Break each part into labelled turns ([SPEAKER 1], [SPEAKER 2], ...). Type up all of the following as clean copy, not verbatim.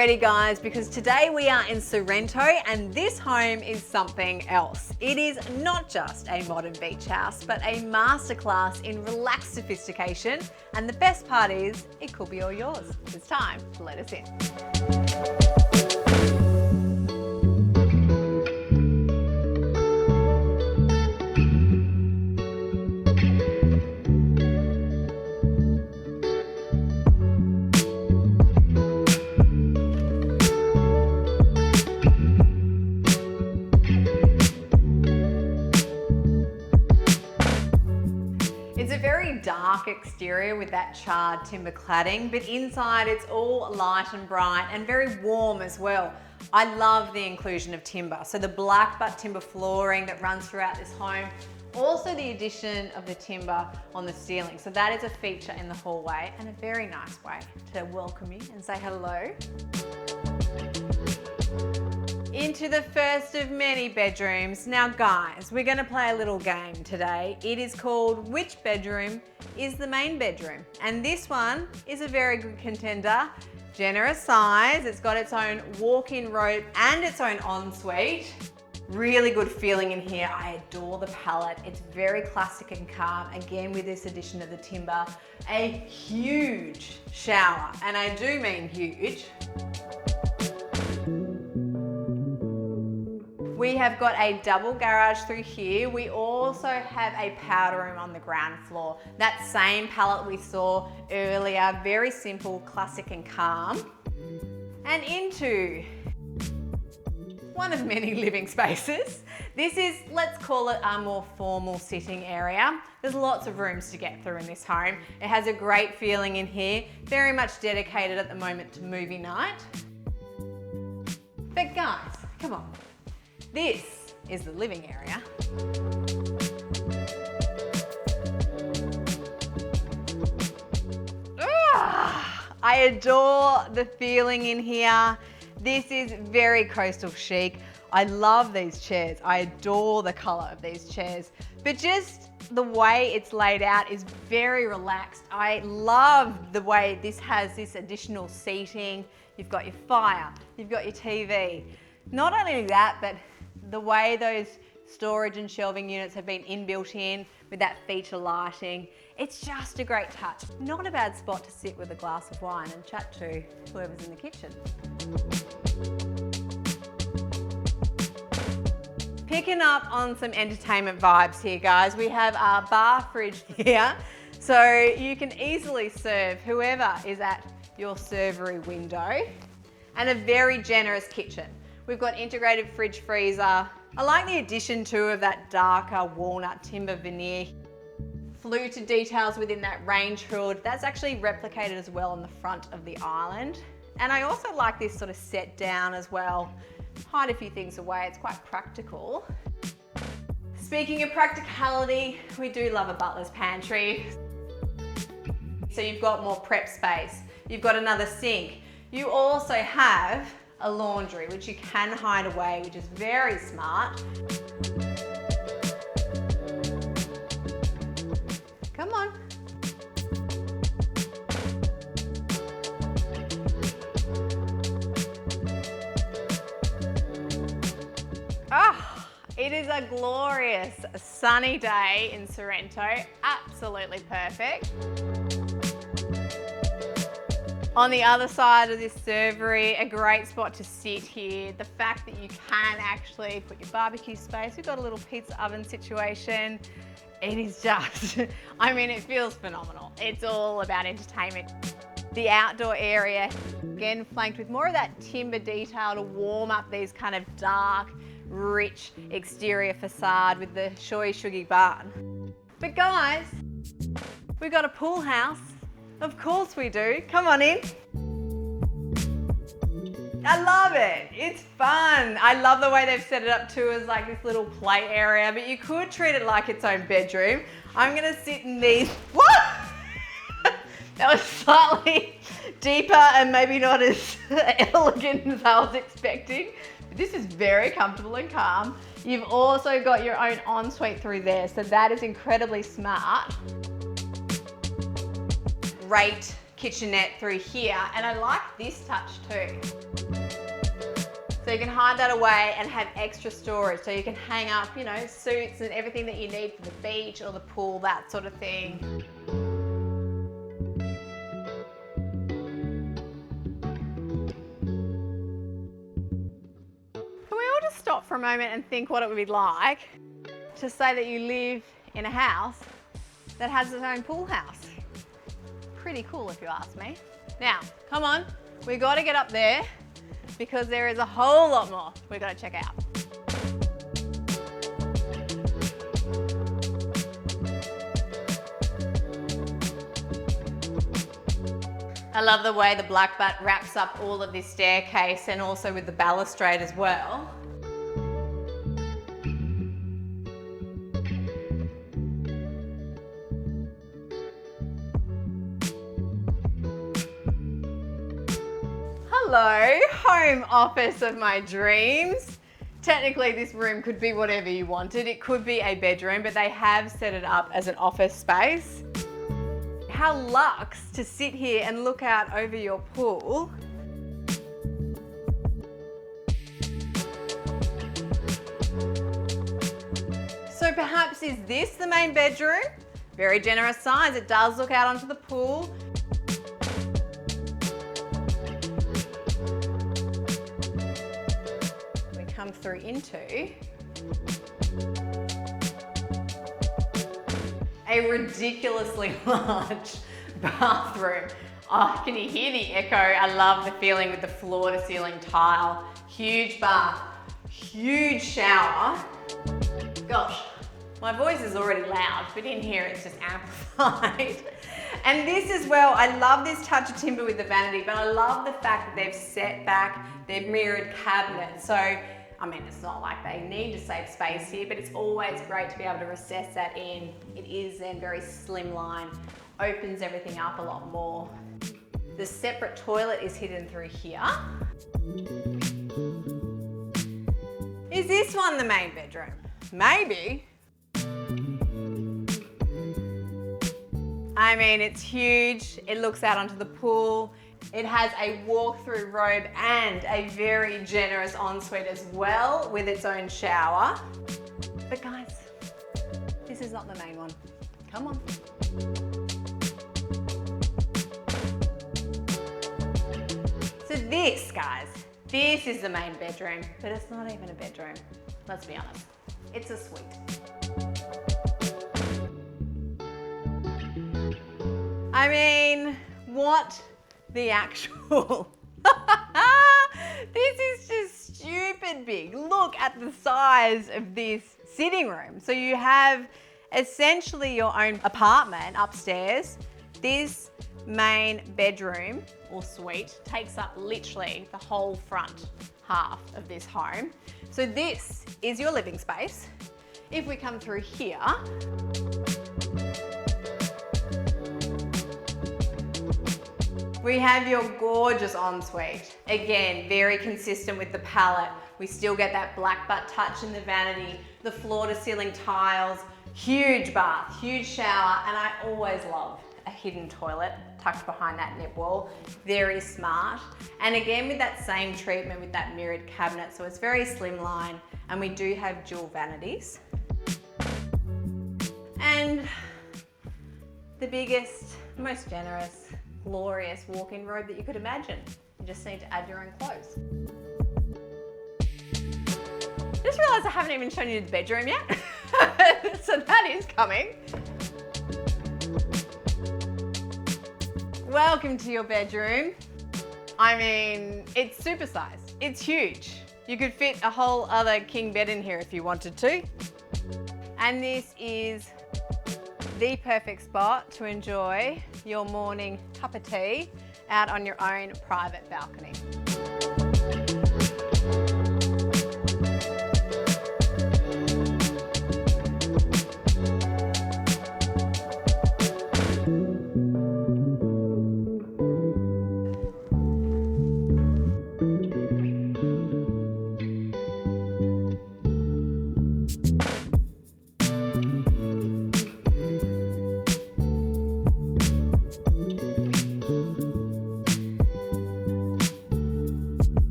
[SPEAKER 1] ready guys, because today we are in Sorrento and this home is something else. It is not just a modern beach house, but a masterclass in relaxed sophistication. And the best part is, it could be all yours. It's time to let us in. It's a very dark exterior with that charred timber cladding, but inside it's all light and bright and very warm as well. I love the inclusion of timber. So the black butt timber flooring that runs throughout this home, also the addition of the timber on the ceiling. So that is a feature in the hallway and a very nice way to welcome you and say hello. Into the first of many bedrooms. Now guys, we're gonna play a little game today. It is called Which Bedroom is the Main Bedroom? And this one is a very good contender. Generous size, it's got its own walk-in robe and its own ensuite. Really good feeling in here. I adore the palette. It's very classic and calm. Again, with this addition of the timber. A huge shower, and I do mean huge. We have got a double garage through here. We also have a powder room on the ground floor. That same palette we saw earlier, very simple, classic and calm. And into one of many living spaces. This is, let's call it a more formal sitting area. There's lots of rooms to get through in this home. It has a great feeling in here, very much dedicated at the moment to movie night. But guys, come on. This is the living area. I adore the feeling in here. This is very coastal chic. I love these chairs. I adore the color of these chairs, but just the way it's laid out is very relaxed. I love the way this has this additional seating. You've got your fire, you've got your TV. Not only that, but the way those storage and shelving units have been inbuilt in with that feature lighting, it's just a great touch. Not a bad spot to sit with a glass of wine and chat to whoever's in the kitchen. Picking up on some entertainment vibes here, guys. We have our bar fridge here, so you can easily serve whoever is at your servery window, and a very generous kitchen. We've got integrated fridge freezer. I like the addition too of that darker walnut timber veneer. Fluted details within that range hood. That's actually replicated as well on the front of the island. And I also like this sort of set down as well. Hide a few things away, it's quite practical. Speaking of practicality, we do love a butler's pantry. So you've got more prep space. You've got another sink. You also have a laundry, which you can hide away, which is very smart. Come on. It is a glorious sunny day in Sorrento. Absolutely perfect. On the other side of this servery, a great spot to sit here. The fact that you can actually put your barbecue space. We've got a little pizza oven situation. It is just, I mean, it feels phenomenal. It's all about entertainment. The outdoor area, again, flanked with more of that timber detail to warm up these kind of dark, rich exterior facade with the showy shuggy barn. But guys, we've got a pool house. Of course we do. Come on in. I love it. It's fun. I love the way they've set it up too as like this little play area, but you could treat it like its own bedroom. I'm gonna sit in these. What? That was slightly deeper and maybe not as elegant as I was expecting. But this is very comfortable and calm. You've also got your own ensuite through there, so that is incredibly smart. Great kitchenette through here, and I like this touch too. So you can hide that away and have extra storage. So you can hang up, you know, suits and everything that you need for the beach or the pool, that sort of thing. Can we all just stop for a moment and think what it would be like to say that you live in a house that has its own pool house? Pretty cool if you ask me. Now, come on, we got to get up there because there is a whole lot more we got to check out. I love the way the blackbutt wraps up all of this staircase and also with the balustrade as well. Hello, home office of my dreams. Technically this room could be whatever you wanted. It could be a bedroom, but they have set it up as an office space. How luxe to sit here and look out over your pool. So perhaps is this the main bedroom? Very generous size. It does look out onto the pool. Come through into a ridiculously large bathroom. Oh, can you hear the echo? I love the feeling with the floor to ceiling tile. Huge bath, huge shower. Gosh, my voice is already loud, but in here it's just amplified. And this as well, I love this touch of timber with the vanity, but I love the fact that they've set back their mirrored cabinet. So I mean, it's not like they need to save space here, but it's always great to be able to recess that in. It is then very slimline, opens everything up a lot more. The separate toilet is hidden through here. Is this one the main bedroom? Maybe. I mean, it's huge. It looks out onto the pool. It has a walk-through robe and a very generous ensuite as well with its own shower. But guys, this is not the main one. Come on. So this, guys, this is the main bedroom, but it's not even a bedroom. Let's be honest. It's a suite. I mean, what the actual? This is just stupid big. Look at the size of this sitting room. So you have essentially your own apartment upstairs. This main bedroom or suite takes up literally the whole front half of this home. So this is your living space. If we come through here, we have your gorgeous ensuite. Again, very consistent with the palette. We still get that blackbutt touch in the vanity, the floor to ceiling tiles, huge bath, huge shower, and I always love a hidden toilet tucked behind that nip wall. Very smart. And again, with that same treatment with that mirrored cabinet, so it's very slimline, and we do have dual vanities. And the biggest, most generous, glorious walk-in robe that you could imagine. You just need to add your own clothes. Just realised I haven't even shown you the bedroom yet. So that is coming. Welcome to your bedroom. I mean, it's supersized. It's huge. You could fit a whole other king bed in here if you wanted to. And this is the perfect spot to enjoy your morning cup of tea out on your own private balcony.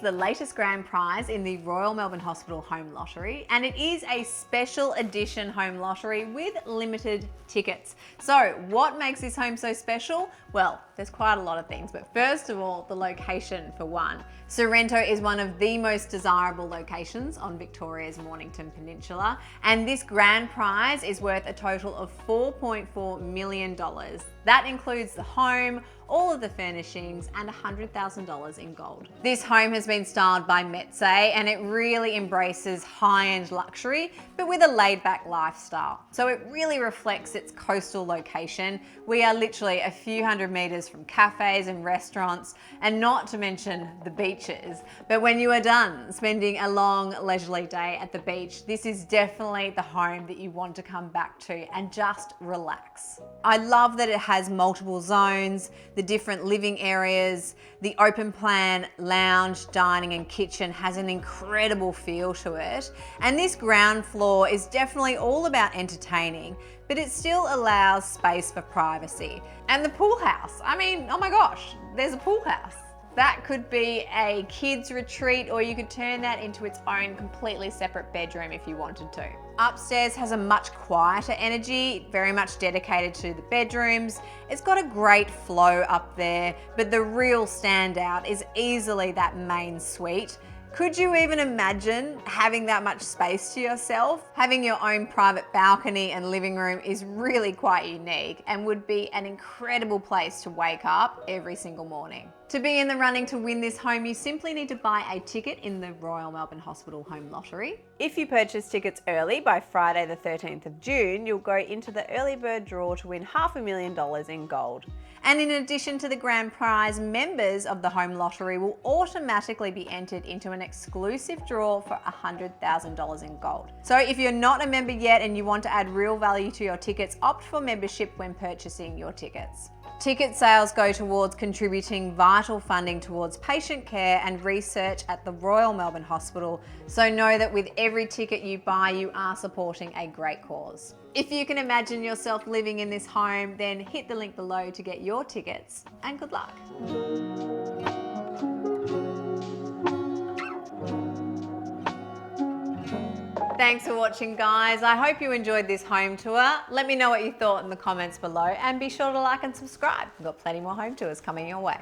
[SPEAKER 1] the latest grand prize in the Royal Melbourne Hospital Home Lottery, and it is a special edition home lottery with limited tickets. So what makes this home so special? Well, there's quite a lot of things, but first of all, the location for one. Sorrento is one of the most desirable locations on Victoria's Mornington Peninsula, and this grand prize is worth a total of $4.4 million. That includes the home, all of the furnishings, and $100,000 in gold. This home has been styled by Mazzei, and it really embraces high-end luxury, but with a laid-back lifestyle. So it really reflects its coastal location. We are literally a few hundred meters from cafes and restaurants, and not to mention the beaches. But when you are done spending a long leisurely day at the beach, this is definitely the home that you want to come back to and just relax. I love that it has multiple zones, the different living areas, the open plan lounge, dining and kitchen has an incredible feel to it. And this ground floor is definitely all about entertaining, but it still allows space for privacy. And the pool house, I mean, oh my gosh, there's a pool house. That could be a kids retreat, or you could turn that into its own completely separate bedroom if you wanted to. Upstairs has a much quieter energy, very much dedicated to the bedrooms. It's got a great flow up there, but the real standout is easily that main suite. Could you even imagine having that much space to yourself? Having your own private balcony and living room is really quite unique and would be an incredible place to wake up every single morning. To be in the running to win this home, you simply need to buy a ticket in the Royal Melbourne Hospital Home Lottery. If you purchase tickets early by Friday the 13th of June, you'll go into the early bird draw to win $500,000 in gold. And in addition to the grand prize, members of the home lottery will automatically be entered into an exclusive draw for $100,000 in gold. So if you're not a member yet and you want to add real value to your tickets, opt for membership when purchasing your tickets. Ticket sales go towards contributing vital funding towards patient care and research at the Royal Melbourne Hospital, so know that with every ticket you buy, you are supporting a great cause. If you can imagine yourself living in this home, then hit the link below to get your tickets, and good luck. Thanks for watching, guys. I hope you enjoyed this home tour. Let me know what you thought in the comments below, and be sure to like and subscribe. We've got plenty more home tours coming your way.